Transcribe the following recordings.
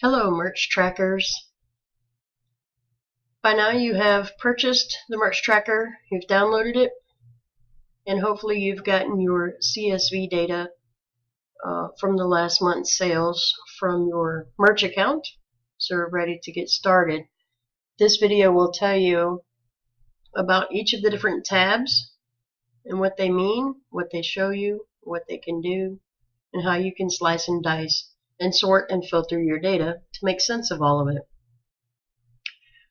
Hello, merch trackers. By now you have purchased the merch tracker, you've downloaded it, and hopefully you've gotten your CSV data from the last month's sales from your merch account, so we're ready to get started. This video will tell you about each of the different tabs and what they mean, what they show you, what they can do, and how you can slice and dice and sort and filter your data to make sense of all of it.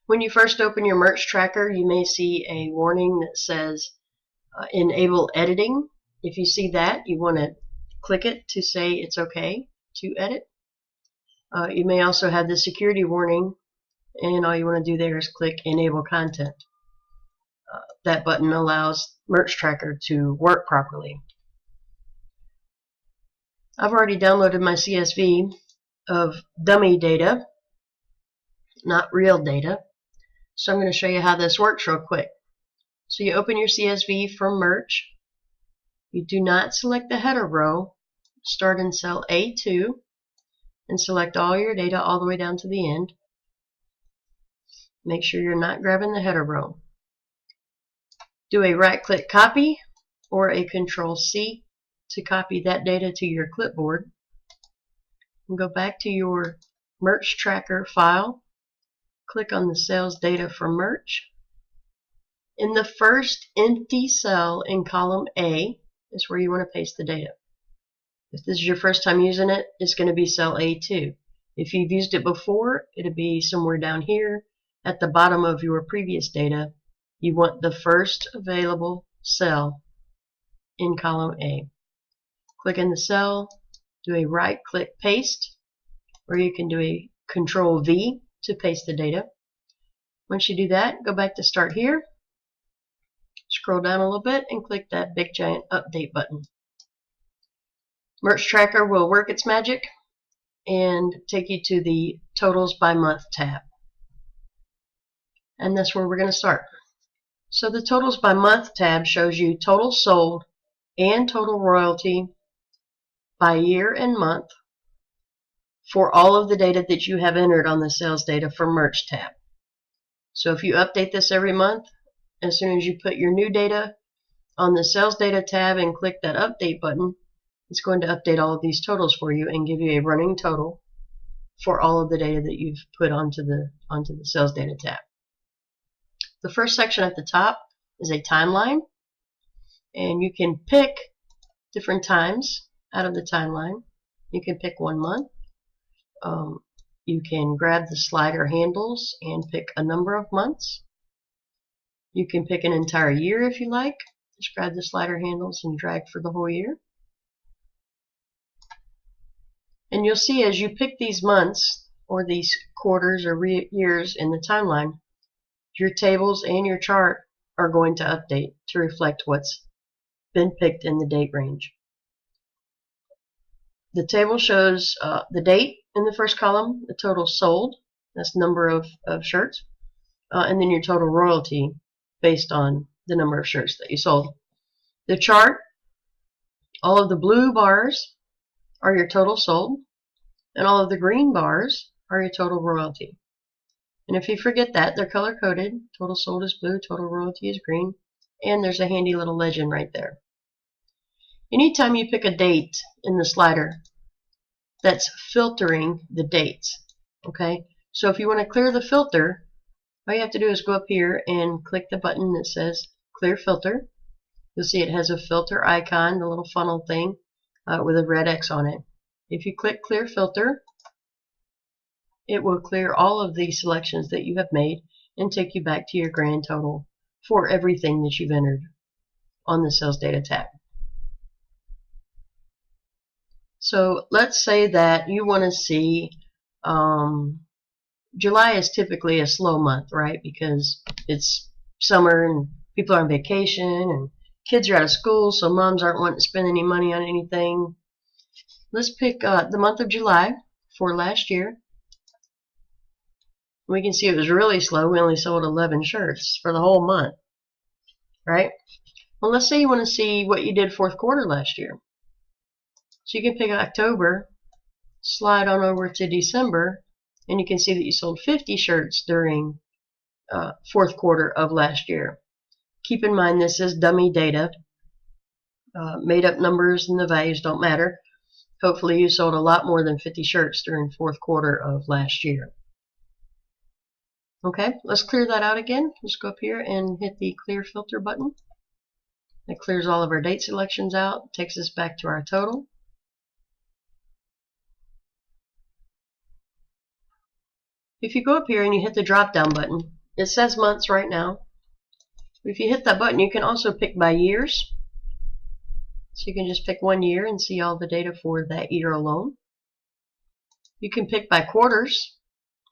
When you first open your merch tracker, you may see a warning that says enable editing. If you see that, you want to click it to say it's okay to edit. You may also have the security warning, and all you want to do there is click enable content. That button allows merch tracker to work properly. I've already downloaded my CSV of dummy data, not real data. So I'm going to show you how this works real quick. So you open your CSV from merch. You do not select the header row. Start in cell A2 and select all your data all the way down to the end. Make sure you're not grabbing the header row. Do a right-click copy or a Control-C to copy that data to your clipboard. And go back to your merch tracker file. Click on the sales data for merch. In the first empty cell in column A is where you want to paste the data. If this is your first time using it, it's going to be cell A2. If you've used it before, it'll be somewhere down here at the bottom of your previous data. You want the first available cell in column A. Click in the cell, do a right-click paste, or you can do a Control-V to paste the data. Once you do that, go back to Start Here, scroll down a little bit, and click that big giant Update button. Merch Tracker will work its magic and take you to the Totals by Month tab. And that's where we're going to start. So the Totals by Month tab shows you total sold and total royalty by year and month for all of the data that you have entered on the Sales Data for Merch tab. So if you update this every month, as soon as you put your new data on the Sales Data tab and click that Update button, it's going to update all of these totals for you and give you a running total for all of the data that you've put onto the Sales Data tab. The first section at the top is a timeline, and you can pick different times out of the timeline. You can pick 1 month. You can grab the slider handles and pick a number of months. You can pick an entire year if you like. Just grab the slider handles and drag for the whole year. And you'll see as you pick these months or these quarters or years in the timeline, your tables and your chart are going to update to reflect what's been picked in the date range. The table shows the date in the first column, the total sold, that's number of shirts, and then your total royalty based on the number of shirts that you sold. The chart, all of the blue bars are your total sold, and all of the green bars are your total royalty. And if you forget that, they're color-coded. Total sold is blue, total royalty is green, and there's a handy little legend right there. Anytime you pick a date in the slider, that's filtering the dates. Okay? So if you want to clear the filter, all you have to do is go up here and click the button that says Clear Filter. You'll see it has a filter icon, the little funnel thing, with a red X on it. If you click Clear Filter, it will clear all of the selections that you have made and take you back to your grand total for everything that you've entered on the Sales Data tab. So let's say that you want to see July is typically a slow month, right? Because it's summer and people are on vacation and kids are out of school, so moms aren't wanting to spend any money on anything. Let's pick the month of July for last year. We can see it was really slow. We only sold 11 shirts for the whole month, right? Well, let's say you want to see what you did fourth quarter last year. So you can pick October, slide on over to December, and you can see that you sold 50 shirts during fourth quarter of last year. Keep in mind this is dummy data. Made up numbers and the values don't matter. Hopefully you sold a lot more than 50 shirts during fourth quarter of last year. Okay, let's clear that out again. Let's go up here and hit the clear filter button. It clears all of our date selections out, takes us back to our total. If you go up here and you hit the drop down button, it says months right now. If you hit that button, you can also pick by years. So you can just pick 1 year and see all the data for that year alone. You can pick by quarters,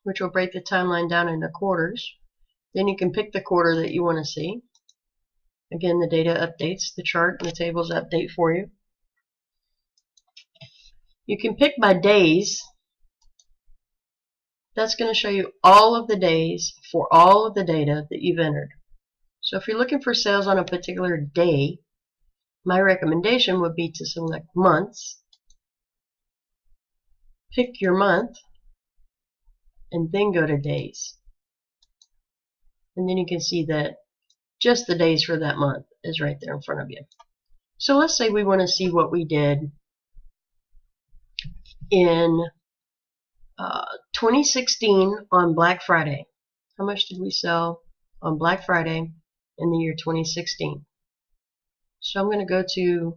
which will break the timeline down into quarters. Then you can pick the quarter that you want to see. Again, the data updates, the chart and the tables update for you. You can pick by days. That's going to show you all of the days for all of the data that you've entered. So if you're looking for sales on a particular day, my recommendation would be to select months, pick your month, and then go to days. And then you can see that just the days for that month is right there in front of you. So let's say we want to see what we did in 2016 on Black Friday. How much did we sell on Black Friday in the year 2016? So I'm going to go to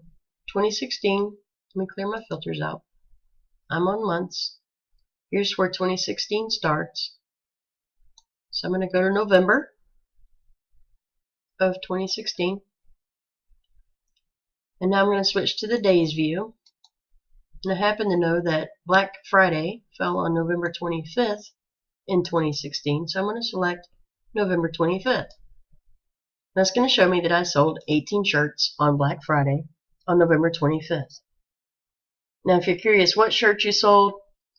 2016. Let me clear my filters out. I'm on months. Here's where 2016 starts. So I'm going to go to November of 2016. And now I'm going to switch to the days view. And I happen to know that Black Friday fell on November 25th in 2016. So I'm going to select November 25th. That's going to show me that I sold 18 shirts on Black Friday on November 25th. Now if you're curious what shirts you sold,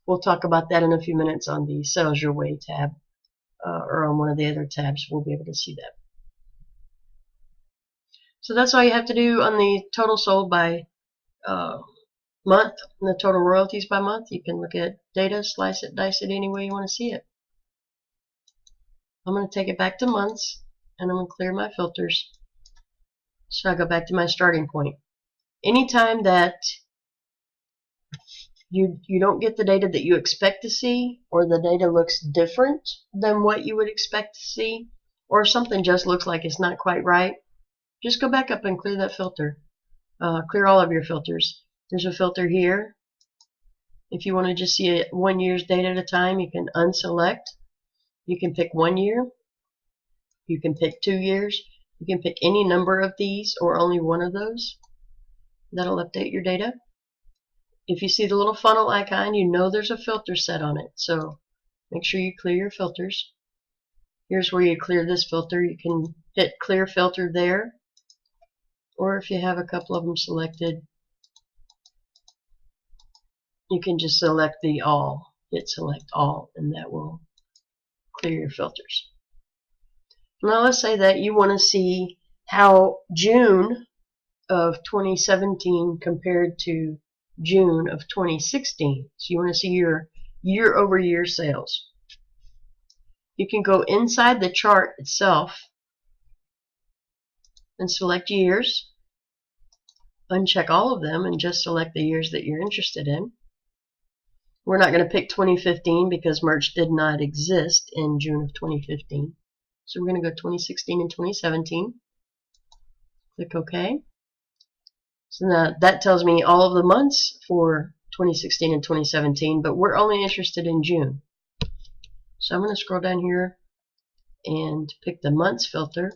we'll talk about that in a few minutes on the Sales Your Way tab, or on one of the other tabs. We'll be able to see that. So that's all you have to do on the total sold by month and the total royalties by month. You can look at data, slice it, dice it any way you want to see it. I'm going to take it back to months, and I'm going to clear my filters. So I go back to my starting point. Anytime that you don't get the data that you expect to see, or the data looks different than what you would expect to see, or something just looks like it's not quite right, just go back up and clear that filter. Clear all of your filters. There's a filter here. If you want to just see 1 year's data at a time, you can unselect. You can pick 1 year. You can pick 2 years. You can pick any number of these or only one of those. That'll update your data. If you see the little funnel icon, you know there's a filter set on it. So make sure you clear your filters. Here's where you clear this filter. You can hit clear filter there. Or if you have a couple of them selected, you can just select the all. Hit select all, and that will clear your filters. Now let's say that you want to see how June of 2017 compared to June of 2016. So you want to see your year-over-year sales. You can go inside the chart itself and select years. Uncheck all of them and just select the years that you're interested in. We're not going to pick 2015 because merch did not exist in June of 2015. So we're going to go 2016 and 2017. Click OK. So now that tells me all of the months for 2016 and 2017, but we're only interested in June. So I'm going to scroll down here and pick the months filter,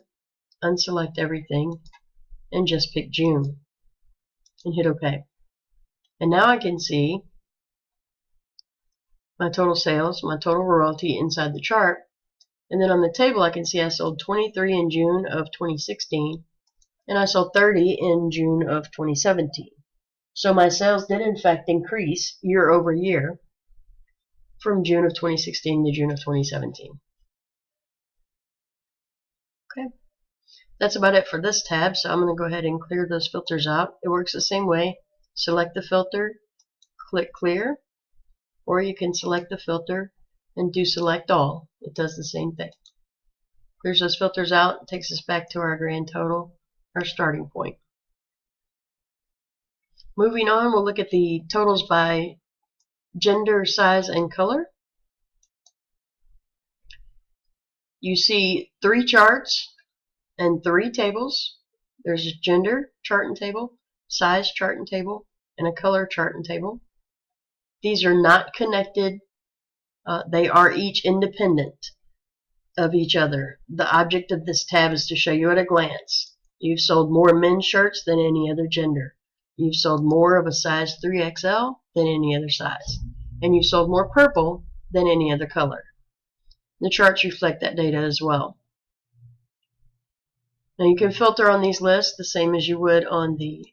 unselect everything, and just pick June, and hit OK. And now I can see my total sales, my total royalty inside the chart, and then on the table I can see I sold 23 in June of 2016, and I sold 30 in June of 2017. So my sales did in fact increase year over year from June of 2016 to June of 2017. Okay, that's about it for this tab, so I'm going to go ahead and clear those filters out. It works the same way. Select the filter, click clear, or you can select the filter, and do select all. It does the same thing. Clears those filters out, takes us back to our grand total, our starting point. Moving on, we'll look at the totals by gender, size, and color. You see 3 charts and 3 tables. There's a gender chart and table, size chart and table, and a color chart and table. These are not connected. They are each independent of each other. The object of this tab is to show you at a glance. You've sold more men's shirts than any other gender. You've sold more of a size 3XL than any other size. And you've sold more purple than any other color. The charts reflect that data as well. Now you can filter on these lists the same as you would on the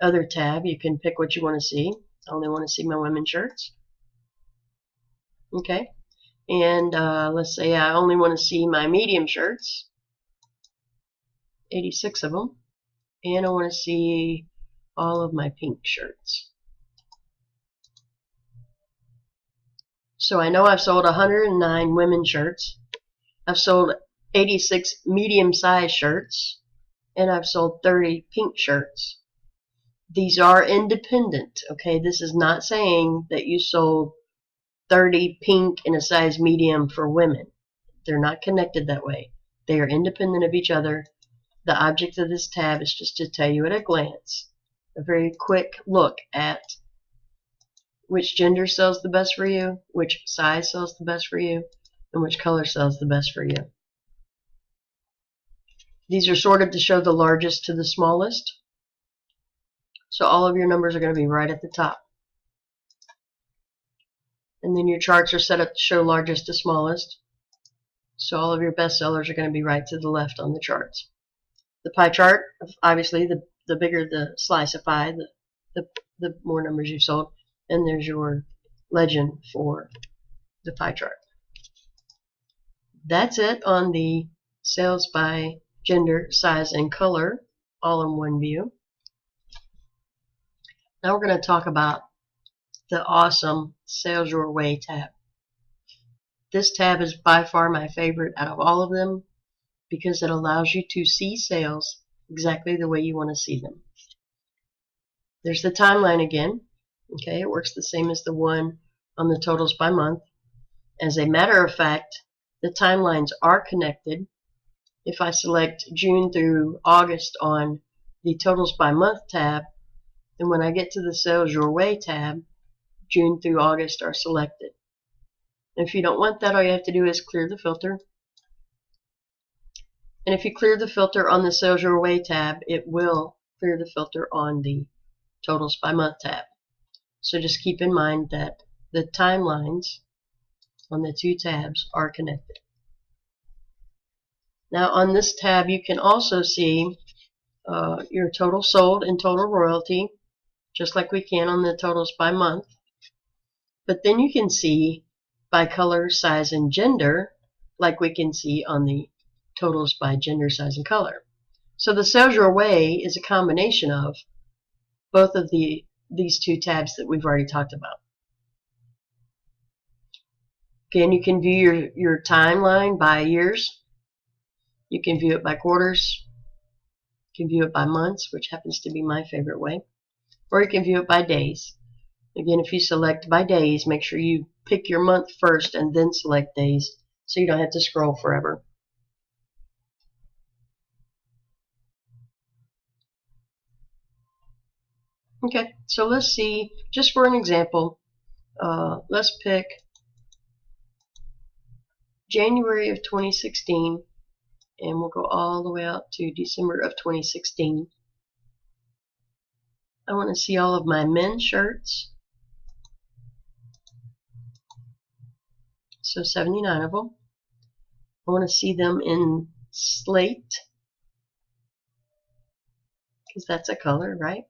other tab. You can pick what you want to see. I only want to see my women's shirts. Okay. And let's say I only want to see my medium shirts, 86 of them, and I want to see all of my pink shirts. So I know I've sold 109 women's shirts, I've sold 86 medium-sized shirts, and I've sold 30 pink shirts. These are independent, okay? This is not saying that you sold 30 pink in a size medium for women. They're not connected that way. They are independent of each other. The object of this tab is just to tell you at a glance, a very quick look at which gender sells the best for you, which size sells the best for you, and which color sells the best for you. These are sorted to show the largest to the smallest. So all of your numbers are going to be right at the top. And then your charts are set up to show largest to smallest. So all of your best sellers are going to be right to the left on the charts. The pie chart, obviously, the bigger the slice of pie, the more numbers you've sold. And there's your legend for the pie chart. That's it on the sales by gender, size, and color, all in one view. Now we're going to talk about the awesome Sales Your Way tab. This tab is by far my favorite out of all of them because it allows you to see sales exactly the way you want to see them. There's the timeline again. Okay, it works the same as the one on the totals by month. As a matter of fact, the timelines are connected. If I select June through August on the totals by month tab, then when I get to the Sales Your Way tab, June through August are selected. If you don't want that, all you have to do is clear the filter. And if you clear the filter on the Sales Your Way tab, it will clear the filter on the Totals by Month tab. So just keep in mind that the timelines on the 2 tabs are connected. Now on this tab, you can also see your total sold and total royalty, just like we can on the Totals by Month. But then you can see by color, size, and gender, like we can see on the totals by gender, size, and color. So the Sales Your Way is a combination of both of these 2 tabs that we've already talked about. Again, you can view your timeline by years. You can view it by quarters. You can view it by months, which happens to be my favorite way. Or you can view it by days. Again, if you select by days, make sure you pick your month first and then select days so you don't have to scroll forever. Okay, so let's see, just for an example, let's pick January of 2016, and we'll go all the way out to December of 2016. I want to see all of my men's shirts. So 79 of them. I want to see them in slate, because that's a color, right?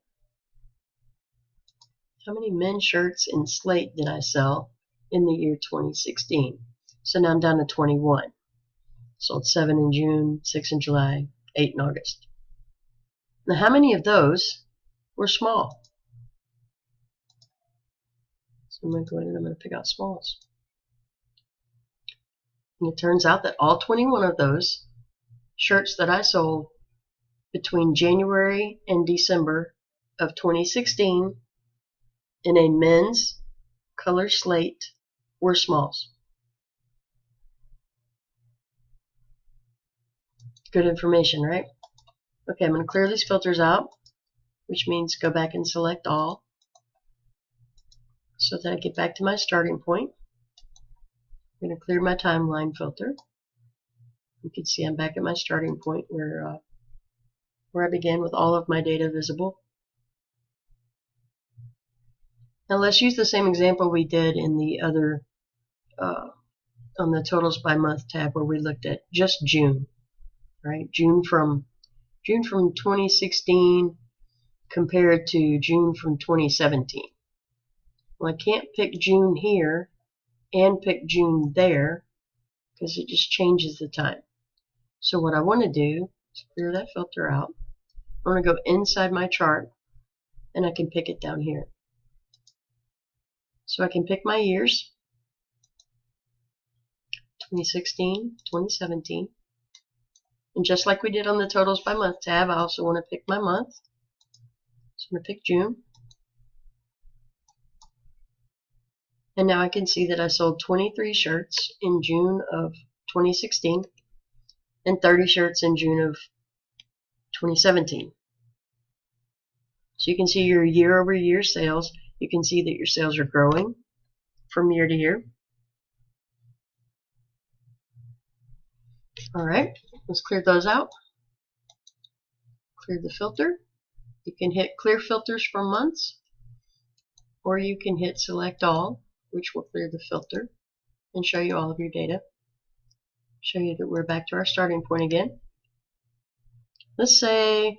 How many men's shirts in slate did I sell in the year 2016? So now I'm down to 21. Sold 7 in June, 6 in July, 8 in August. Now how many of those were small? So I'm going to go ahead and I'm going to pick out smalls. And it turns out that all 21 of those shirts that I sold between January and December of 2016 in a men's color slate were smalls. Good information, right? Okay, I'm going to clear these filters out, which means go back and select all so that I get back to my starting point. I'm going to clear my timeline filter. You can see I'm back at my starting point where I began with all of my data visible. Now let's use the same example we did in the other on the totals by month tab where we looked at just June, right? June from 2016 compared to June from 2017. Well, I can't pick June here and pick June there because it just changes the time. So what I want to do is clear that filter out. I want to go inside my chart and I can pick it down here. So I can pick my years, 2016, 2017. And just like we did on the totals by month tab, I also want to pick my month. So I'm going to pick June. And now I can see that I sold 23 shirts in June of 2016 and 30 shirts in June of 2017. So you can see your year-over-year sales. You can see that your sales are growing from year to year. All right, let's clear those out. Clear the filter. You can hit clear filters for months, or you can hit select all, which will clear the filter and show you all of your data. Show you that we're back to our starting point again. Let's say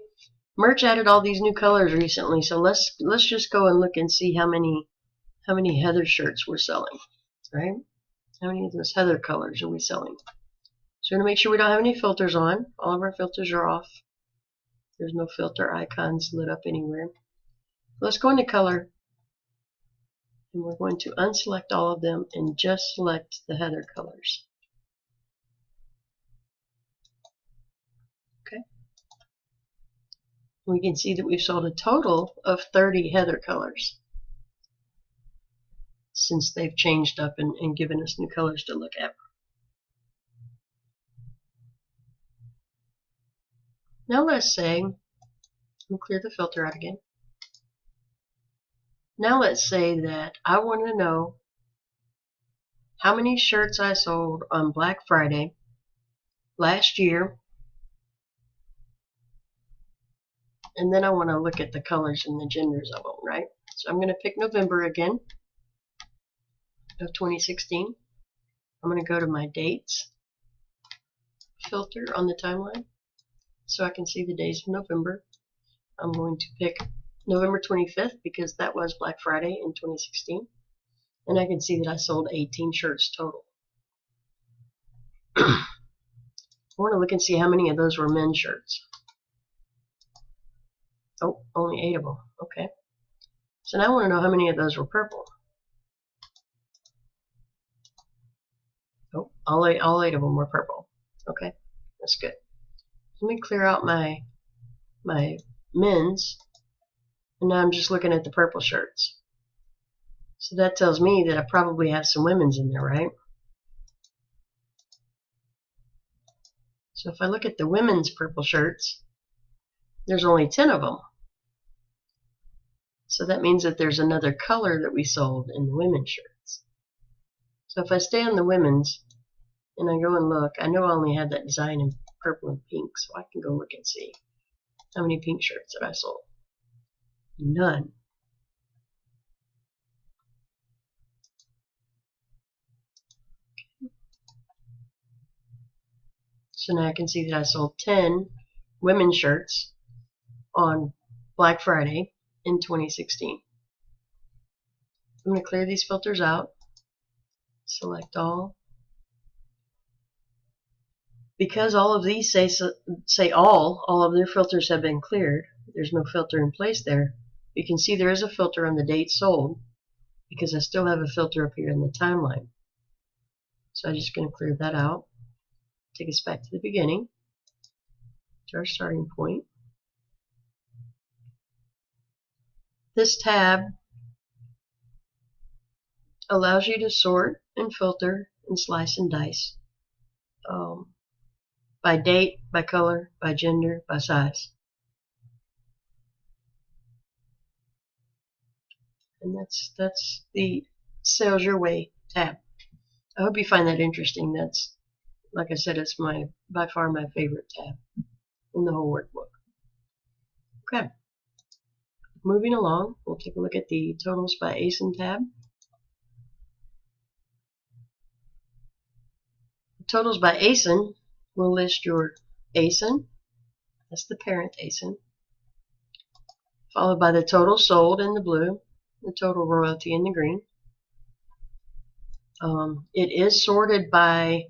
merch added all these new colors recently, so let's just go and look and see how many Heather shirts we're selling, right? How many of those Heather colors are we selling? So we're going to make sure we don't have any filters on. All of our filters are off. There's no filter icons lit up anywhere. Let's go into color, and we're going to unselect all of them and just select the Heather colors. Okay. We can see that we've sold a total of 30 Heather colors since they've changed up and given us new colors to look at. Now let's say, let me clear the filter out again. Now let's say that I want to know how many shirts I sold on Black Friday last year, and then I want to look at the colors and the genders of them, right? So I'm going to pick November again of 2016. I'm going to go to my dates filter on the timeline so I can see the days of November. I'm going to pick November 25th because that was Black Friday in 2016, and I can see that I sold 18 shirts total. I want to look and see how many of those were men's shirts. Oh, only 8 of them. Okay. So now I want to know how many of those were purple. Oh, all eight of them were purple. Okay, that's good. Let me clear out my men's, and now I'm just looking at the purple shirts. So that tells me that I probably have some women's in there, right? So if I look at the women's purple shirts, there's only 10 of them. So that means that there's another color that we sold in the women's shirts. So if I stay on the women's and I go and look, I know I only had that design in purple and pink, so I can go look and see how many pink shirts that I sold. None. So now I can see that I sold 10 women's shirts on Black Friday in 2016. I'm going to clear these filters out, select all. Because all of these say all of their filters have been cleared, there's no filter in place there. You can see there is a filter on the date sold because I still have a filter up here in the timeline. So I'm just going to clear that out. Take us back to the beginning, to our starting point. This tab allows you to sort and filter and slice and dice by date, by color, by gender, by size. And that's the Sales Your Way tab. I hope you find that interesting. That's, like I said, it's by far my favorite tab in the whole workbook. Okay, moving along, we'll take a look at the Totals by ASIN tab. Totals by ASIN will list your ASIN, that's the parent ASIN, followed by the total sold in the blue, the total royalty in the green. It is sorted by,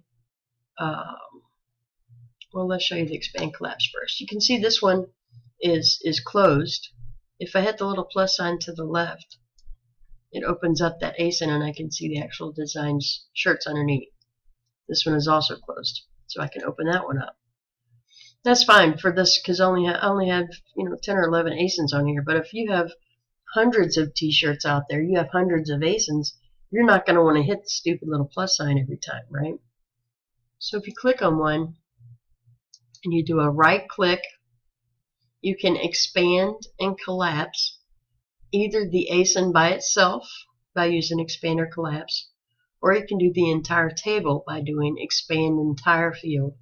well, let's show you the expand collapse first. You can see this one is closed. If I hit the little plus sign to the left, it opens up that ASIN and I can see the actual designs shirts underneath. This one is also closed, so I can open that one up. That's fine for this because I only have 10 or 11 ASINs on here. But if you have hundreds of T-shirts out there, you have hundreds of ASINs, you're not going to want to hit the stupid little plus sign every time, right? So if you click on one and you do a right click, you can expand and collapse either the ASIN by itself by using expand or collapse, or you can do the entire table by doing expand entire field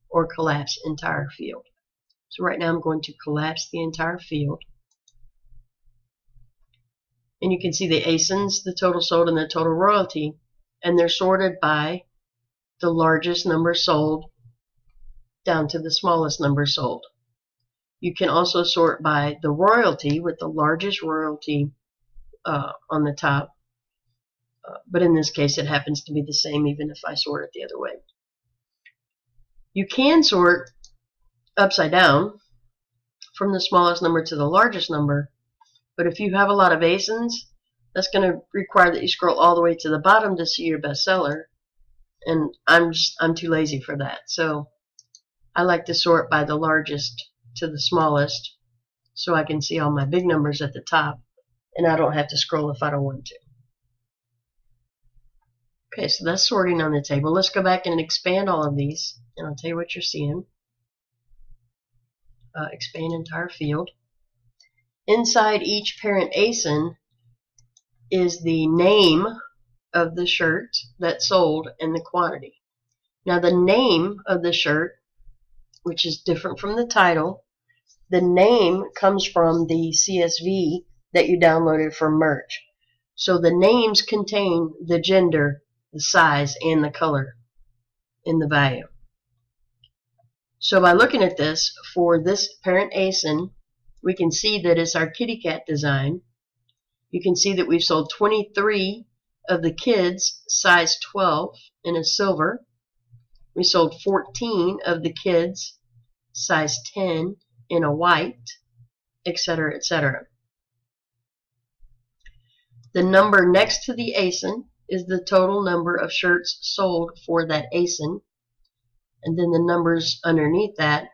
or collapse entire field. So right now I'm going to collapse the entire field. And you can see the ASINs, the total sold, and the total royalty, and they're sorted by the largest number sold down to the smallest number sold. You can also sort by the royalty with the largest royalty on the top, but in this case it happens to be the same even if I sort it the other way. You can sort upside down from the smallest number to the largest number, but if you have a lot of ASINs, that's going to require that you scroll all the way to the bottom to see your bestseller, and I'm too lazy for that. So I like to sort by the largest to the smallest so I can see all my big numbers at the top, and I don't have to scroll if I don't want to. Okay, so that's sorting on the table. Let's go back and expand all of these, and I'll tell you what you're seeing. Expand entire field. Inside each parent ASIN is the name of the shirt that sold and the quantity. Now the name of the shirt, which is different from the title, the name comes from the CSV that you downloaded from Merge. So the names contain the gender, the size, and the color in the value. So by looking at this, for this parent ASIN, we can see that it's our kitty cat design. You can see that we've sold 23 of the kids size 12 in a silver. We sold 14 of the kids size 10 in a white, etc., etc. The number next to the ASIN is the total number of shirts sold for that ASIN, and then the numbers underneath that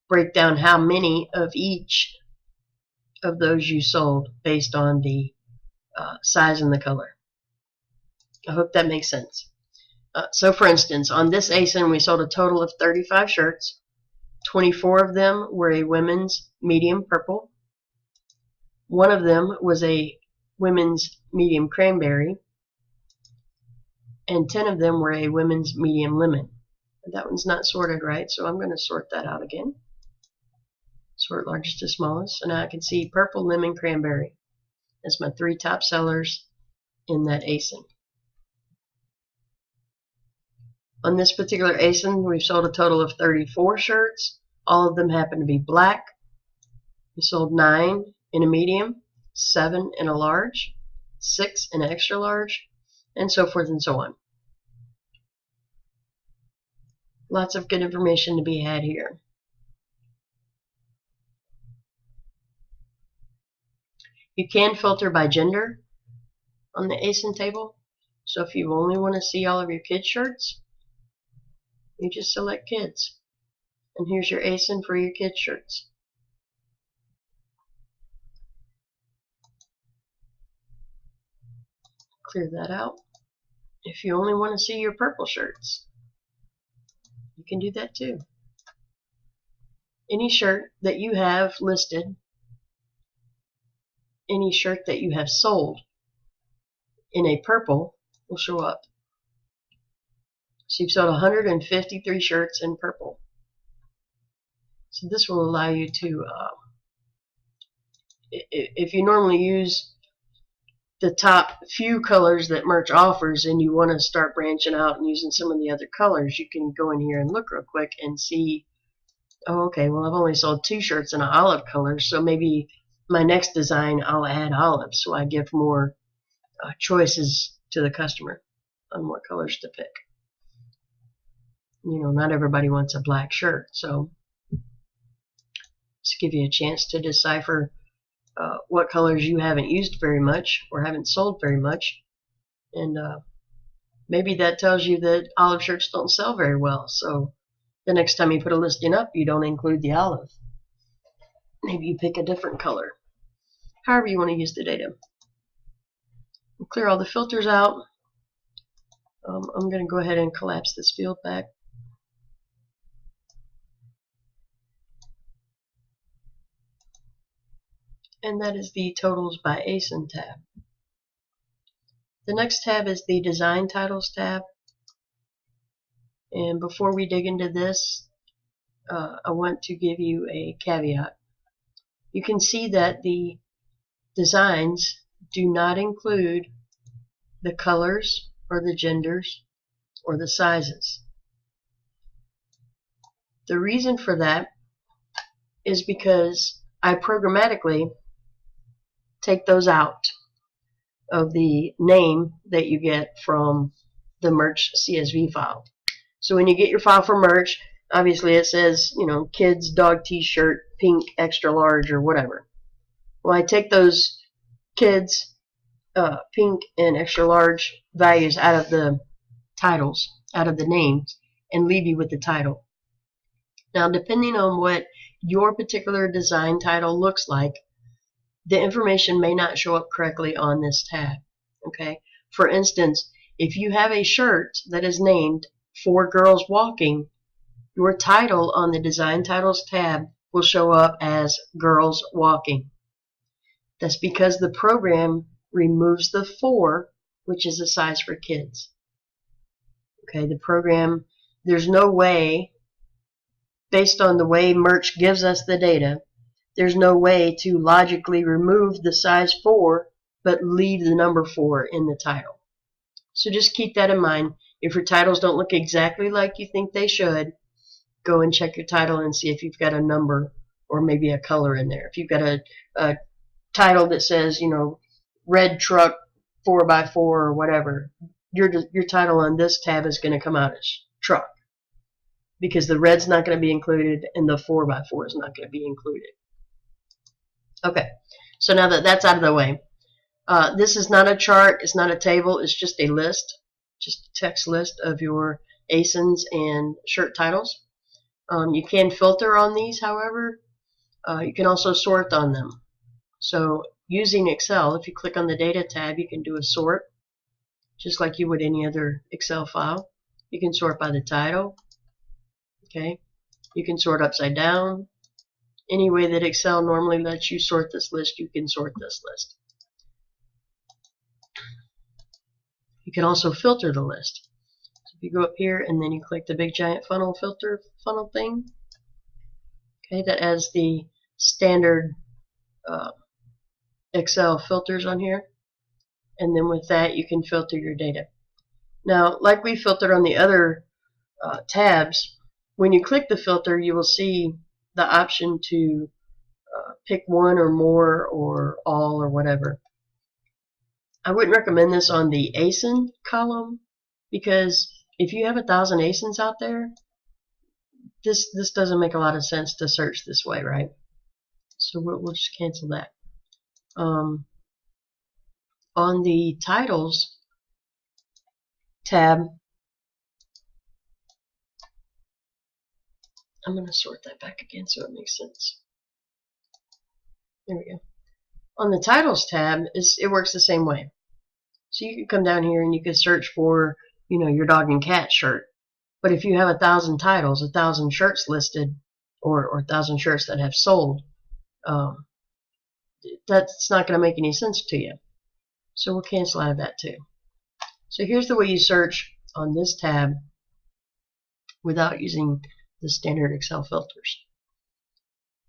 break down how many of each of those you sold based on the size and the color. I hope that makes sense. So for instance, on this ASIN we sold a total of 35 shirts. 24 of them were a women's medium purple. One of them was a women's medium cranberry. And 10 of them were a women's medium lemon. That one's not sorted right, so I'm going to sort that out again. Sort largest to smallest. So now I can see purple, lemon, cranberry. That's my 3 top sellers in that ASIN. On this particular ASIN, we've sold a total of 34 shirts. All of them happen to be black. We sold 9 in a medium, 7 in a large, 6 in an extra large, and so forth and so on. Lots of good information to be had here. You can filter by gender on the ASIN table. So if you only want to see all of your kids' shirts, you just select kids. And here's your ASIN for your kids' shirts. Clear that out. If you only want to see your purple shirts, you can do that too. Any shirt that you have listed, any shirt that you have sold in a purple will show up. So you've sold 153 shirts in purple. So this will allow you to, if you normally use the top few colors that merch offers and you want to start branching out and using some of the other colors, you can go in here and look real quick and see, oh, okay, well, I've only sold 2 shirts in an olive color, so maybe my next design I'll add olive, so I give more choices to the customer on what colors to pick. You know, not everybody wants a black shirt, so just give you a chance to decipher what colors you haven't used very much or haven't sold very much, and maybe that tells you that olive shirts don't sell very well, so the next time you put a listing up, you don't include the olive. Maybe you pick a different color. However you want to use the data. We'll clear all the filters out. I'm going to go ahead and collapse this field back. And that is the Totals by ASIN tab. The next tab is the Design Titles tab. And before we dig into this, I want to give you a caveat. You can see that the designs do not include the colors or the genders or the sizes. The reason for that is because I programmatically take those out of the name that you get from the merch CSV file. So when you get your file for merch, obviously it says, you know, kids dog t-shirt, pink, extra large, or whatever. Well, I take those kids, pink, and extra large values out of the titles, out of the names, and leave you with the title. Now, depending on what your particular design title looks like, the information may not show up correctly on this tab. Okay? For instance, if you have a shirt that is named 4 Girls Walking, your title on the Design Titles tab will show up as Girls Walking. That's because the program removes the 4, which is a size for kids. Okay, the program, there's no way, based on the way merch gives us the data, there's no way to logically remove the size 4 but leave the number 4 in the title. So just keep that in mind. If your titles don't look exactly like you think they should, go and check your title and see if you've got a number or maybe a color in there. If you've got a title that says, you know, red truck 4x4 or whatever, your title on this tab is going to come out as truck, because the red's not going to be included and the 4x4 is not going to be included. Okay, so now that that's out of the way, this is not a chart, it's not a table, it's just a list, just a text list of your ASINs and shirt titles. You can filter on these, however. You can also sort on them. So using Excel, if you click on the Data tab, you can do a sort, just like you would any other Excel file. You can sort by the title. Okay, you can sort upside down. Any way that Excel normally lets you sort this list, you can sort this list. You can also filter the list. So if you go up here and then you click the big giant funnel filter funnel thing, okay, that adds the standard Excel filters on here, and then with that you can filter your data. Now, like we filtered on the other tabs, when you click the filter, you will see the option to pick one or more or all or whatever. I wouldn't recommend this on the ASIN column, because if you have 1,000 ASINs out there, this doesn't make a lot of sense to search this way, right? So we'll just cancel that. On the titles, tab. I'm going to sort that back again so it makes sense. There we go. On the Titles tab, it works the same way. So you can come down here and you can search for, your dog and cat shirt. But if you have 1,000 titles, 1,000 shirts listed, or 1,000 shirts that have sold, that's not going to make any sense to you. So we'll cancel out of that too. So here's the way you search on this tab without using the standard Excel filters.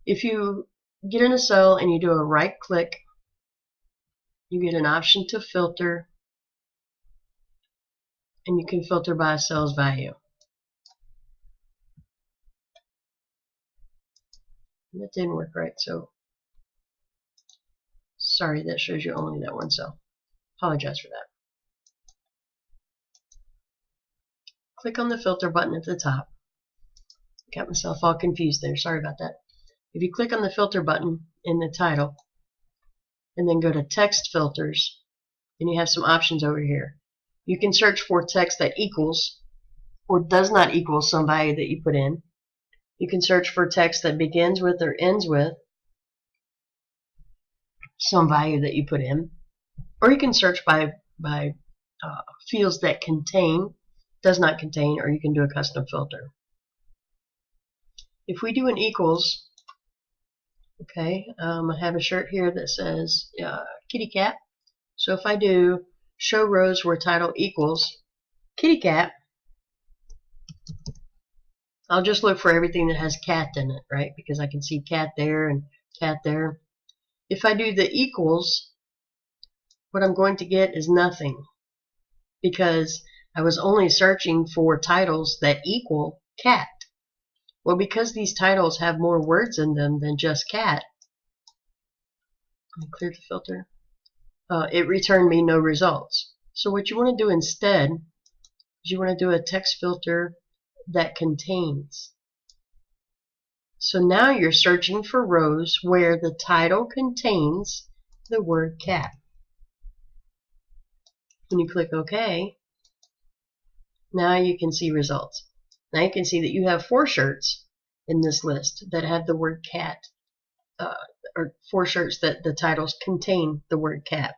If you get in a cell and you do a right click, you get an option to filter, and you can filter by a cell's value. That didn't work right, so sorry, that shows you only that one cell. Apologize for that. Click on the filter button at the top. Got myself all confused there, sorry about that. If you click on the filter button in the title and then go to text filters, then you have some options over here. You can search for text that equals or does not equal some value that you put in. You can search for text that begins with or ends with some value that you put in, or you can search by fields that contain, does not contain, or you can do a custom filter. If we do an equals, okay, I have a shirt here that says kitty cat. So if I do show rows where title equals kitty cat, I'll just look for everything that has cat in it, right? Because I can see cat there and cat there. If I do the equals, what I'm going to get is nothing, because I was only searching for titles that equal cat. Well, because these titles have more words in them than just cat, let me clear the filter, it returned me no results. So what you want to do instead is you want to do a text filter that contains. So now you're searching for rows where the title contains the word cat. When you click OK, now you can see results. Now you can see that you have 4 shirts in this list that have the word cat, or 4 shirts that the titles contain the word cat.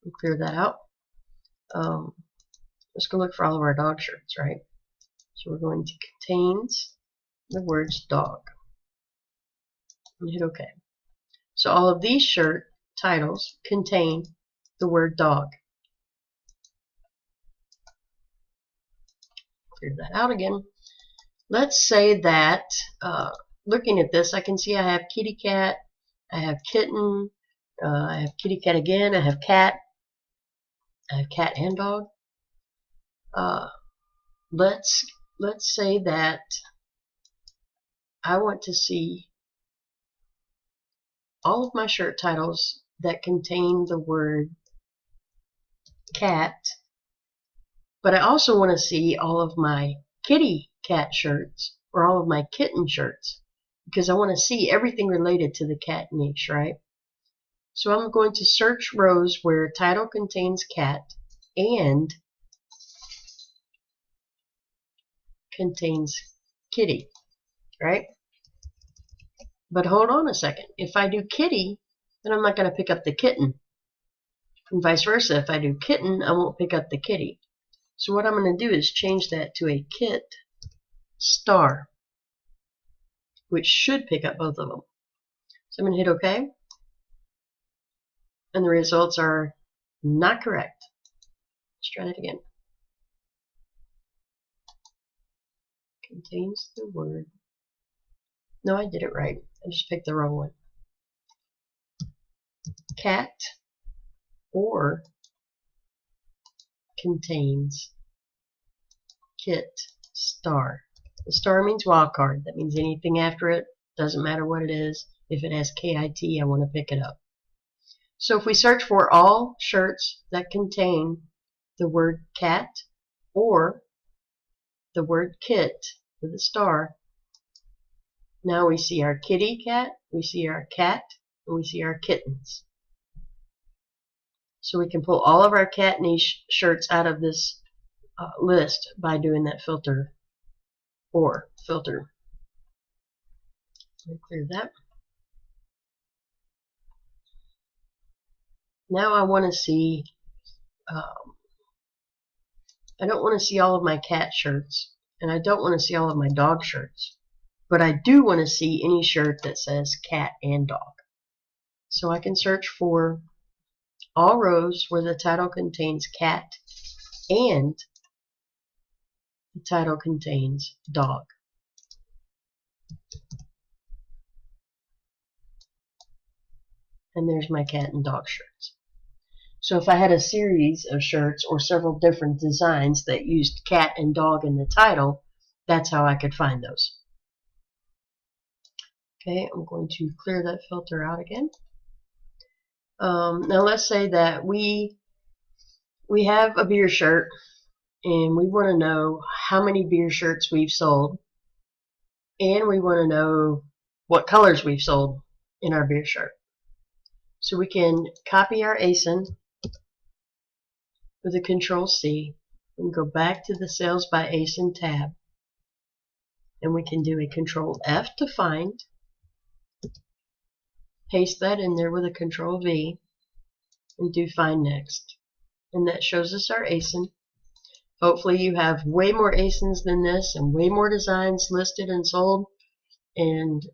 We'll clear that out. Let's go look for all of our dog shirts, right? So we're going to contains the words dog and hit OK. So all of these shirt titles contain the word dog. Clear that out again. Let's say that looking at this, I can see I have kitty cat, I have kitten, I have kitty cat again, I have cat and dog. Let's say that I want to see all of my shirt titles that contain the word cat, but I also want to see all of my kitty cat shirts or all of my kitten shirts, because I want to see everything related to the cat niche, right? So I'm going to search rows where title contains cat and contains kitty, right? But hold on a second. If I do kitty, then I'm not going to pick up the kitten. And vice versa. If I do kitten, I won't pick up the kitty. So what I'm going to do is change that to a kit star, which should pick up both of them. So I'm going to hit OK. And the results are not correct. Let's try that again. Contains the word. No, I did it right. I just picked the wrong one. Cat or contains kit star. The star means wildcard. That means anything after it, doesn't matter what it is. If it has KIT, I want to pick it up. So if we search for all shirts that contain the word cat or the word kit with a star, now we see our kitty cat, we see our cat, and we see our kittens. So we can pull all of our cat niche shirts out of this list by doing that filter or filter. Let me clear that. Now I want to see, I don't want to see all of my cat shirts, and I don't want to see all of my dog shirts, but I do want to see any shirt that says cat and dog. So I can search for all rows where the title contains cat and the title contains dog. And there's my cat and dog shirts. So if I had a series of shirts or several different designs that used cat and dog in the title, that's how I could find those. Okay, I'm going to clear that filter out again. Now let's say that we have a beer shirt and we want to know how many beer shirts we've sold, and we want to know what colors we've sold in our beer shirt. So we can copy our ASIN with a Control-C and go back to the Sales by ASIN tab, and we can do a Control-F to find, paste that in there with a Control-V, and do Find Next. And that shows us our ASIN. Hopefully you have way more ASINs than this and way more designs listed and sold, and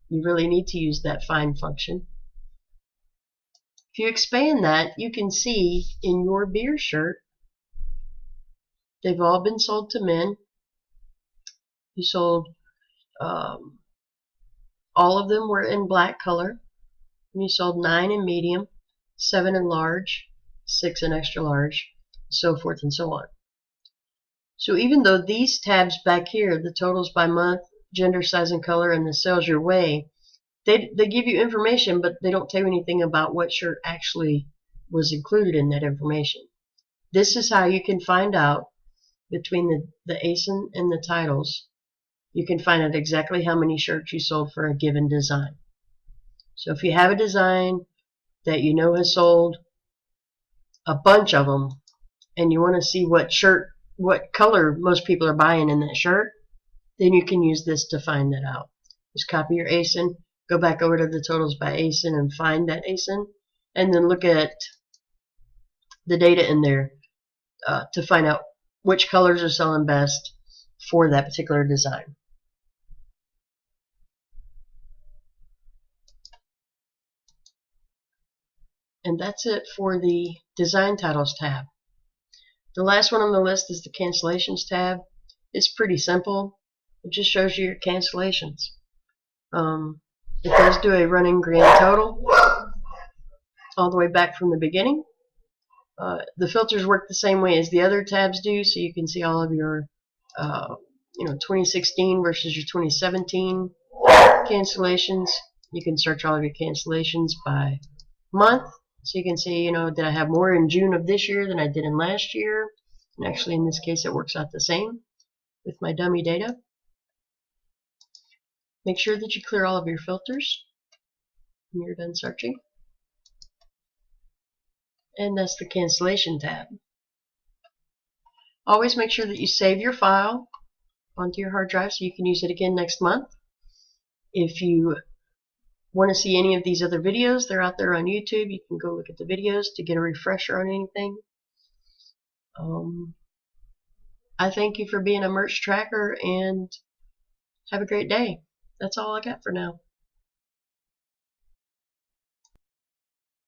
you really need to use that find function. If you expand that, you can see in your beer shirt, they've all been sold to men. You sold, all of them were in black color. And you sold 9 in medium, 7 in large, 6 in extra large, so forth and so on. So even though these tabs back here, the totals by month, gender, size, and color, and the sales your way, they give you information, but they don't tell you anything about what shirt actually was included in that information. This is how you can find out between the ASIN and the titles. You can find out exactly how many shirts you sold for a given design. So if you have a design that you know has sold a bunch of them, and you want to see what color most people are buying in that shirt, then you can use this to find that out. Just copy your ASIN, go back over to the totals by ASIN and find that ASIN, and then look at the data in there to find out which colors are selling best for that particular design. And that's it for the Design Titles tab. The last one on the list is the Cancellations tab. It's pretty simple. It just shows you your cancellations. It does do a running grand total all the way back from the beginning. The filters work the same way as the other tabs do, so you can see all of your 2016 versus your 2017 cancellations. You can search all of your cancellations by month, so you can see, did I have more in June of this year than I did in last year? And actually, in this case, it works out the same with my dummy data. Make sure that you clear all of your filters when you're done searching. And that's the Cancellation tab. Always make sure that you save your file onto your hard drive so you can use it again next month. If you want to see any of these other videos, they're out there on YouTube. You can go look at the videos to get a refresher on anything. I thank you for being a merch tracker, and have a great day. That's all I got for now.